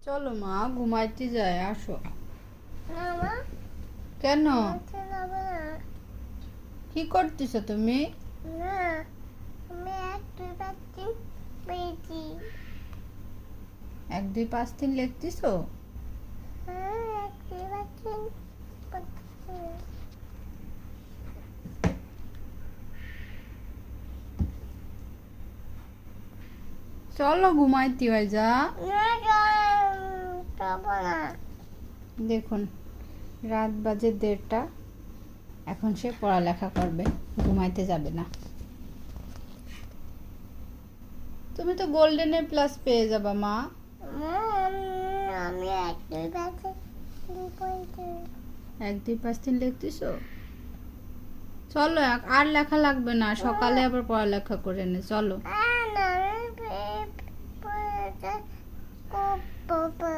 চলো মা ঘুমাইতে যায়, আসো। না মা, কেন? ঘুমাতে যাবো না। কি করতেছো তুমি? না, আমি 1 2 5 3 পেয়েছি। 1 2 5 3 লিখতেছো? হ্যাঁ, 1 2 5 3 পড়ছি। চলো ঘুমাইতে হয়, যা। না, যাবো না। দেখুন, রাত বাজে 1:30, এখন সে পড়ালেখা করবে, ঘুমাইতে যাবে না। তুমি তো গোল্ডেন প্লাস পেয়ে যাবা মা। মা, আমি 1 2 5 3 পড়ছি। 1 2 5 3 লিখতেছো? চলো, আর লেখা লাগবে না, সকালে আবার পড়ালেখা করে নে, চলো। না, আমি পড়তে করবো।